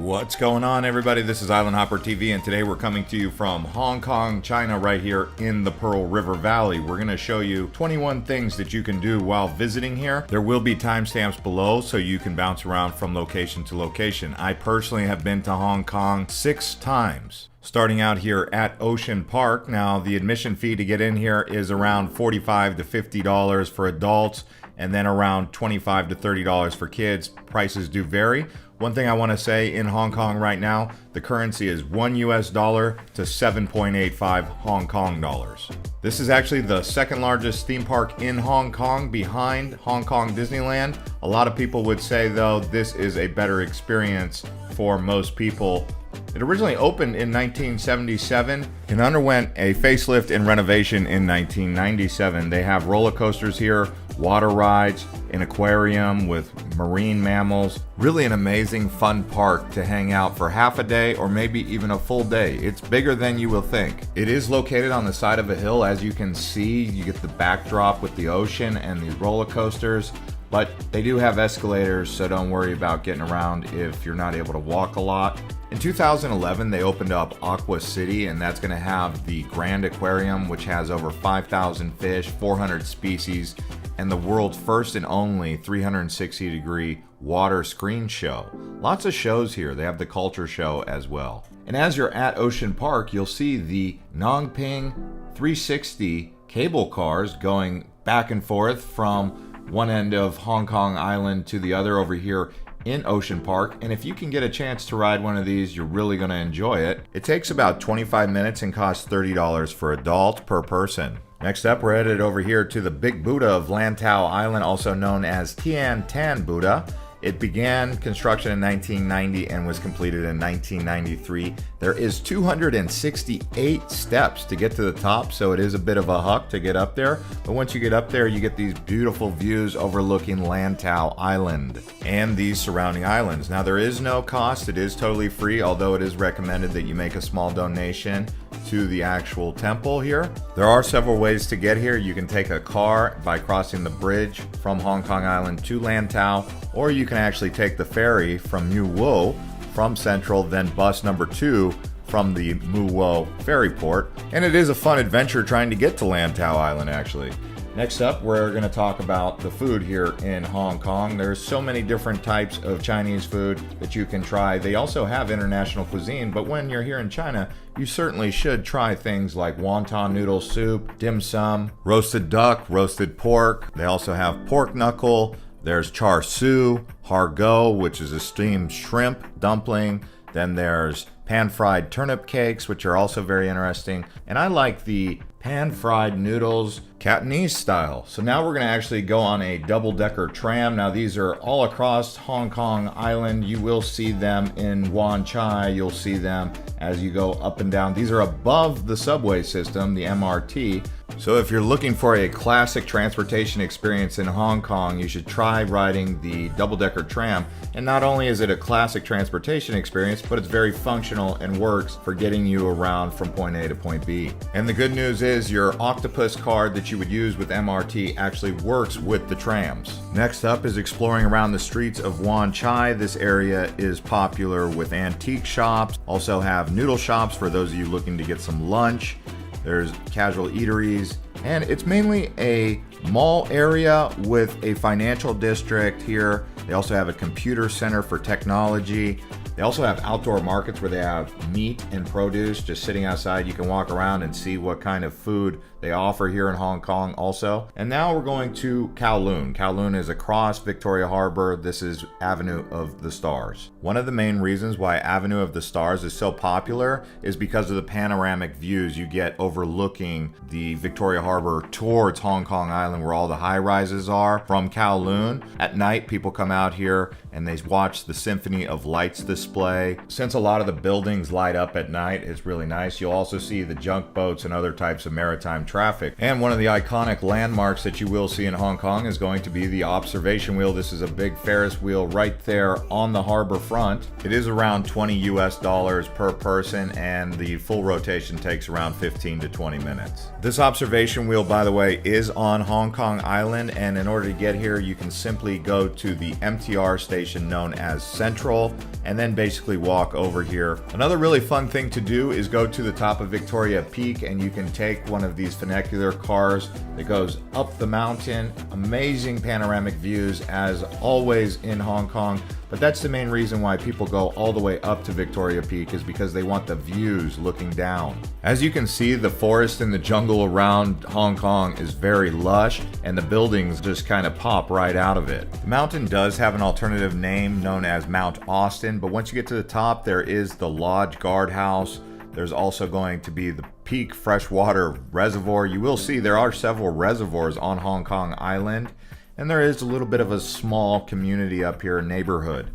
What's going on, everybody? This is Island Hopper TV, and today we're coming to you from Hong Kong, China, right here in the Pearl River Valley. We're going to show you 21 things that you can do while visiting here. There will be timestamps below so you can bounce around from location to location. I personally have been to Hong Kong 6 times. Starting out here at Ocean Park. Now, the admission fee to get in here is around $45 to $50 for adults, and then around $25 to $30 for kids. Prices do vary. One thing I want to say, in Hong Kong right now, the currency is $1 to 7.85 Hong Kong dollars. This is actually the second largest theme park in Hong Kong, behind Hong Kong Disneyland. A lot of people would say, though, this is a better experience for most people. It originally opened in 1977 and underwent a facelift and renovation in 1997. They have roller coasters here, water rides, an aquarium with marine mammals. Really an amazing, fun park to hang out for half a day or maybe even a full day. It's bigger than you will think. It is located on the side of a hill. As you can see, you get the backdrop with the ocean and these roller coasters. But they do have escalators, so don't worry about getting around if you're not able to walk a lot. In 2011, they opened up Aqua City, and that's going to have the Grand Aquarium, which has over 5,000 fish, 400 species, and the world's first and only 360-degree water screen show. Lots of shows here. They have the culture show as well. And as you're at Ocean Park, you'll see the Nongping 360 cable cars going back and forth from one end of Hong Kong Island to the other over here in Ocean Park. And if you can get a chance to ride one of these, you're really going to enjoy it. It takes about 25 minutes and costs $30 for adults per person. Next up, we're headed over here to the Big Buddha of Lantau Island, also known as Tian Tan Buddha. It began construction in 1990 and was completed in 1993. There is 268 steps to get to the top, so it is a bit of a huck to get up there. But once you get up there, you get these beautiful views overlooking Lantau Island and these surrounding islands. Now, there is no cost. It is totally free, although it is recommended that you make a small donation to the actual temple here. There are several ways to get here. You can take a car by crossing the bridge from Hong Kong Island to Lantau, or you can actually take the ferry from Mu Wo from Central, then bus number 2 from the Mu Wo ferry port. And it is a fun adventure trying to get to Lantau Island, actually. Next up, we're going to talk about the food here in Hong Kong. There's so many different types of Chinese food that you can try. They also have international cuisine, but when you're here in China, you certainly should try things like wonton noodle soup, dim sum, roasted duck, roasted pork. They also have pork knuckle. There's char siu, hargou, which is a steamed shrimp dumpling. Then there's pan-fried turnip cakes, which are also very interesting. And I like the pan-fried noodles Cantonese style. So now we're going to actually go on a double-decker tram. Now, these are all across Hong Kong Island. You will see them in Wan Chai. You'll see them as you go up and down. These are above the subway system, the MRT. So if you're looking for a classic transportation experience in Hong Kong, you should try riding the double-decker tram. And not only is it a classic transportation experience, but it's very functional and works for getting you around from point A to point B. And the good news is your octopus card that you would use with MRT actually works with the trams. Next up is exploring around the streets of Wan Chai. This area is popular with antique shops. Also have noodle shops for those of you looking to get some lunch. There's casual eateries, and it's mainly a mall area with a financial district here. They also have a computer center for technology. They also have outdoor markets where they have meat and produce just sitting outside. You can walk around and see what kind of food they offer here in Hong Kong also. And now we're going to Kowloon. Kowloon is across Victoria Harbor. This is Avenue of the Stars. One of the main reasons why Avenue of the Stars is so popular is because of the panoramic views you get overlooking the Victoria Harbor towards Hong Kong Island, where all the high rises are from Kowloon. At night, people come out here and they watch the Symphony of Lights display. Since a lot of the buildings light up at night, it's really nice. You'll also see the junk boats and other types of maritime traffic. And one of the iconic landmarks that you will see in Hong Kong is going to be the observation wheel. This is a big Ferris wheel right there on the harbor front. It is around $20 per person, and the full rotation takes around 15 to 20 minutes. This observation wheel, by the way, is on Hong Kong Island, and in order to get here, you can simply go to the MTR station known as Central, and then basically walk over here. Another really fun thing to do is go to the top of Victoria Peak, and you can take one of these funicular cars that goes up the mountain. Amazing panoramic views as always in Hong Kong, but that's the main reason why people go all the way up to Victoria Peak, is because they want the views looking down. As you can see, the forest and the jungle around Hong Kong is very lush, and the buildings just kind of pop right out of it. The mountain does have an alternative name known as Mount Austin, but once you get to the top, there is the Lodge Guardhouse. There's also going to be the Peak Freshwater Reservoir. You will see there are several reservoirs on Hong Kong Island, and there is a little bit of a small community up here, neighborhood.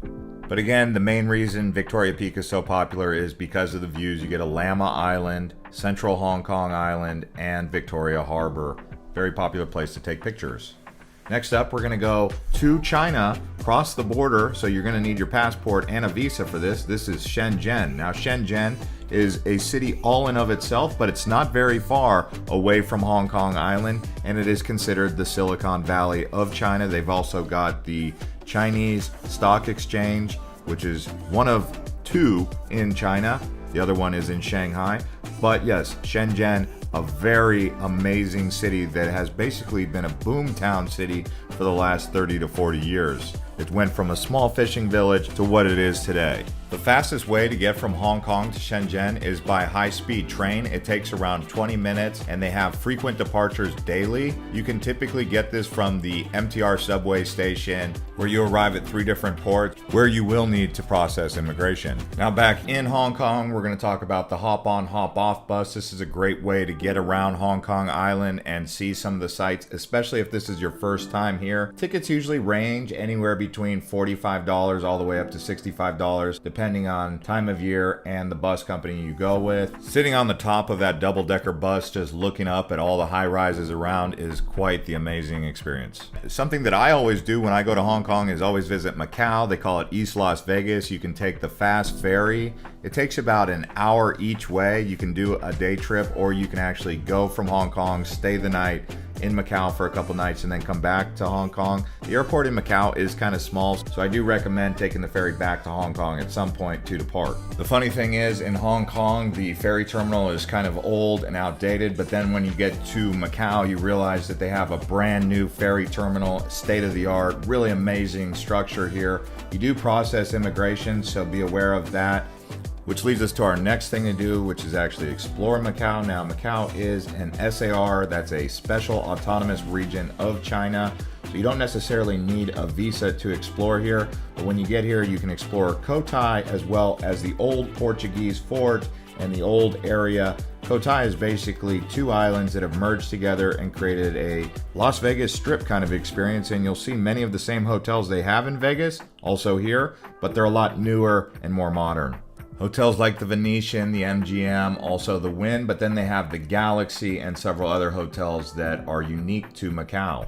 But again, the main reason Victoria Peak is so popular is because of the views. You get a Lama Island, Central Hong Kong Island, and Victoria Harbor. Very popular place to take pictures. Next up, we're going to go to China, cross the border, so you're going to need your passport and a visa for this. This is Shenzhen. Now, Shenzhen is a city all in of itself, but it's not very far away from Hong Kong Island, and it is considered the Silicon Valley of China. They've also got the Chinese Stock Exchange, which is one of two in China. The other one is in Shanghai. But yes, Shenzhen, a very amazing city that has basically been a boomtown city for the last 30 to 40 years. It went from a small fishing village to what it is today. The fastest way to get from Hong Kong to Shenzhen is by high-speed train. It takes around 20 minutes, and they have frequent departures daily. You can typically get this from the MTR subway station, where you arrive at 3 different ports where you will need to process immigration. Now, back in Hong Kong, we're going to talk about the hop-on, hop-off bus. This is a great way to get around Hong Kong Island and see some of the sights, especially if this is your first time here. Tickets usually range anywhere between $45 all the way up to $65, depending on time of year and the bus company you go with. Sitting on the top of that double-decker bus, just looking up at all the high-rises around, is quite the amazing experience. Something that I always do when I go to Hong Kong is always visit Macau. They call it East Las Vegas. You can take the fast ferry. It takes about an hour each way. You can do a day trip, or you can actually go from Hong Kong, stay the night in Macau for a couple nights, and then come back to Hong Kong. The airport in Macau is kind of small, so I do recommend taking the ferry back to Hong Kong at some point to depart. The funny thing is, in Hong Kong, the ferry terminal is kind of old and outdated, but then when you get to Macau, you realize that they have a brand new ferry terminal, state-of-the-art, really amazing structure here. You do process immigration, so be aware of that. Which leads us to our next thing to do, which is actually explore Macau. Now, Macau is an SAR, that's a special autonomous region of China. So you don't necessarily need a visa to explore here, but when you get here, you can explore Cotai as well as the old Portuguese fort and the old area. Cotai is basically 2 islands that have merged together and created a Las Vegas Strip kind of experience, and you'll see many of the same hotels they have in Vegas also here, but they're a lot newer and more modern. Hotels like the Venetian, the MGM, also the Wynn, but then they have the Galaxy and several other hotels that are unique to Macau.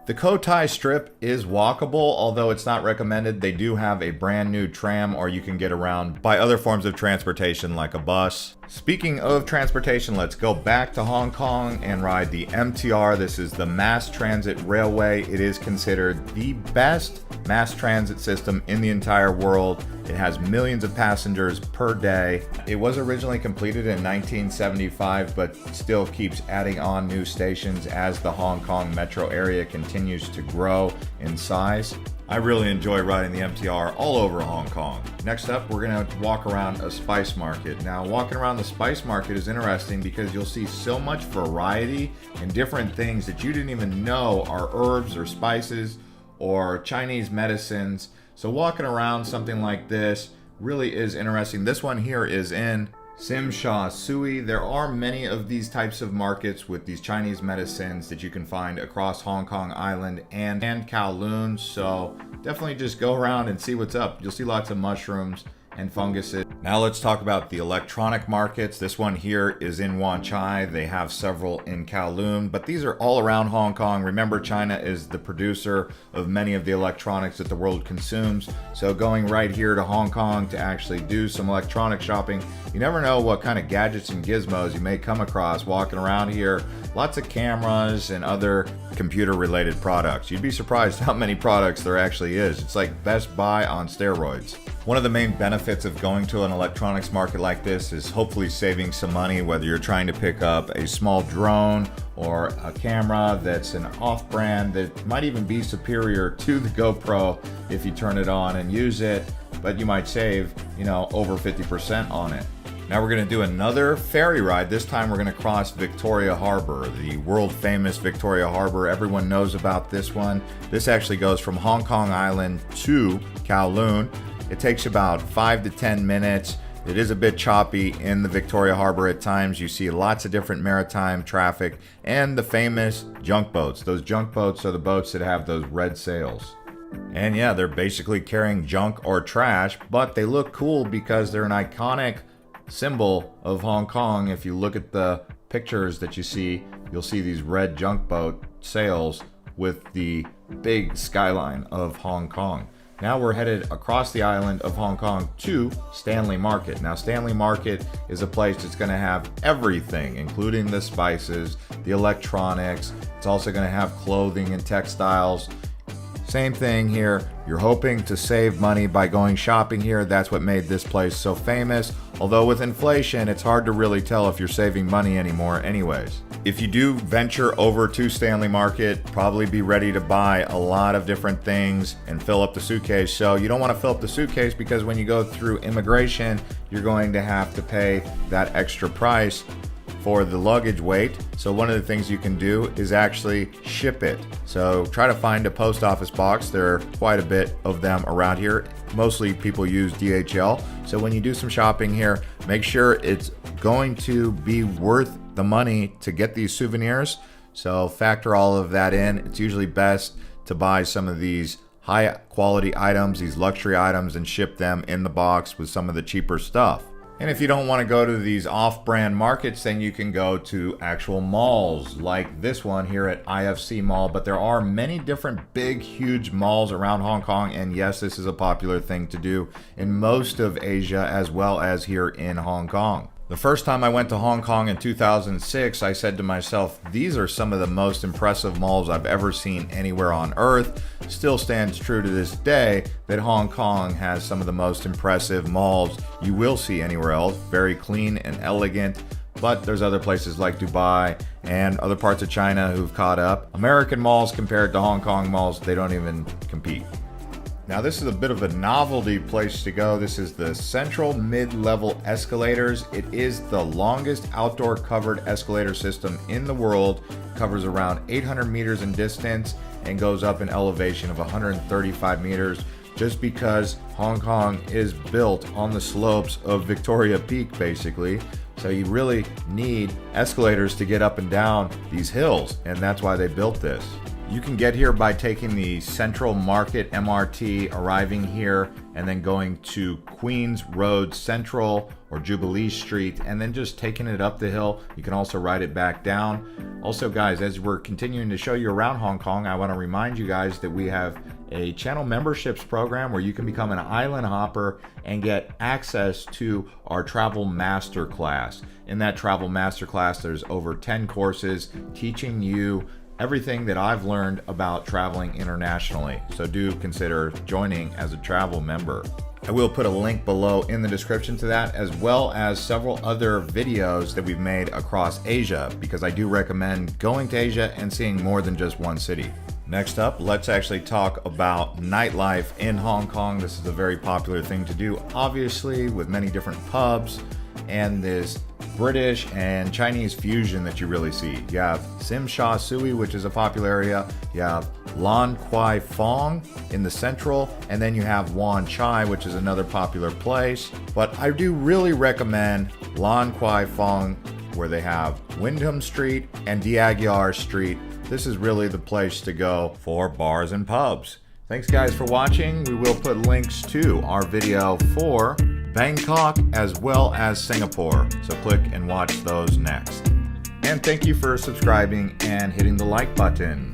The Cotai Strip is walkable, although it's not recommended. They do have a brand new tram, or you can get around by other forms of transportation like a bus. Speaking of transportation, let's go back to Hong Kong and ride the MTR. This is the Mass Transit Railway. It is considered the best mass transit system in the entire world. It has millions of passengers per day. It was originally completed in 1975, but still keeps adding on new stations as the Hong Kong metro area continues to grow in size. I really enjoy riding the MTR all over Hong Kong. Next up, we're gonna walk around a spice market. Now, walking around the spice market is interesting because you'll see so much variety and different things that you didn't even know are herbs or spices or Chinese medicines. So walking around something like this really is interesting. This one here is in Sim Sha Sui. There are many of these types of markets with these Chinese medicines that you can find across Hong Kong Island and Kowloon. So definitely just go around and see what's up. You'll see lots of mushrooms and funguses. Now let's talk about the electronic markets. This one here is in Wan Chai. They have several in Kowloon, but these are all around Hong Kong. Remember, China is the producer of many of the electronics that the world consumes. So going right here to Hong Kong to actually do some electronic shopping, you never know what kind of gadgets and gizmos you may come across walking around here. Lots of cameras and other computer related products. You'd be surprised how many products there actually is. It's like Best Buy on steroids. One of the main benefits of going to an electronics market like this is hopefully saving some money, whether you're trying to pick up a small drone or a camera that's an off-brand that might even be superior to the GoPro if you turn it on and use it, but you might save, over 50% on it. Now we're going to do another ferry ride. This time we're going to cross Victoria Harbor, the world famous Victoria Harbor. Everyone knows about this one. This actually goes from Hong Kong Island to Kowloon. It takes about 5 to 10 minutes. It is a bit choppy in the Victoria Harbor at times. You see lots of different maritime traffic and the famous junk boats. Those junk boats are the boats that have those red sails. And yeah, they're basically carrying junk or trash, but they look cool because they're an iconic symbol of Hong Kong. If you look at the pictures that you see, you'll see these red junk boat sails with the big skyline of Hong Kong. Now we're headed across the island of Hong Kong to Stanley Market. Now Stanley Market is a place that's going to have everything, including the spices, the electronics. It's also going to have clothing and textiles. Same thing here. You're hoping to save money by going shopping here. That's what made this place so famous. Although with inflation, it's hard to really tell if you're saving money anymore anyways. If you do venture over to Stanley Market, probably be ready to buy a lot of different things and fill up the suitcase. So you don't want to fill up the suitcase because when you go through immigration, you're going to have to pay that extra price for the luggage weight. So one of the things you can do is actually ship it. So try to find a post office box. There are quite a bit of them around here. Mostly people use DHL. So when you do some shopping here, make sure it's going to be worth the money to get these souvenirs. So factor all of that in. It's usually best to buy some of these high quality items, these luxury items, and ship them in the box with some of the cheaper stuff. And if you don't want to go to these off-brand markets, then you can go to actual malls like this one here at IFC Mall. But there are many different big, huge malls around Hong Kong. And yes, this is a popular thing to do in most of Asia as well as here in Hong Kong. The first time I went to Hong Kong in 2006, I said to myself, these are some of the most impressive malls I've ever seen anywhere on earth. Still stands true to this day that Hong Kong has some of the most impressive malls you will see anywhere else. Very clean and elegant. But there's other places like Dubai and other parts of China who've caught up. American malls compared to Hong Kong malls, they don't even compete. Now this is a bit of a novelty place to go. This is the Central Mid-Level Escalators. It is the longest outdoor covered escalator system in the world. It covers around 800 meters in distance and goes up an elevation of 135 meters just because Hong Kong is built on the slopes of Victoria Peak basically. So you really need escalators to get up and down these hills, and that's why they built this. You can get here by taking the Central Market MRT, arriving here and then going to Queens Road Central or Jubilee Street and then just taking it up the hill. You can also ride it back down. Also guys, as we're continuing to show you around Hong Kong, I want to remind you guys that we have a channel memberships program where you can become an island hopper and get access to our travel masterclass. In that travel masterclass, there's over 10 courses teaching you everything that I've learned about traveling internationally. So do consider joining as a travel member. I will put a link below in the description to that, as well as several other videos that we've made across Asia, because I do recommend going to Asia and seeing more than just one city. Next up, let's actually talk about nightlife in Hong Kong. This is a very popular thing to do, obviously, with many different pubs and this British and Chinese fusion that you really see. You have Tsim Sha Tsui, which is a popular area. You have Lan Kwai Fong in the central, and then you have Wan Chai, which is another popular place. But I do really recommend Lan Kwai Fong, where they have Wyndham Street and Diagyar Street. This is really the place to go for bars and pubs. Thanks guys for watching. We will put links to our video for Bangkok, as well as Singapore. So click and watch those next. And thank you for subscribing and hitting the like button.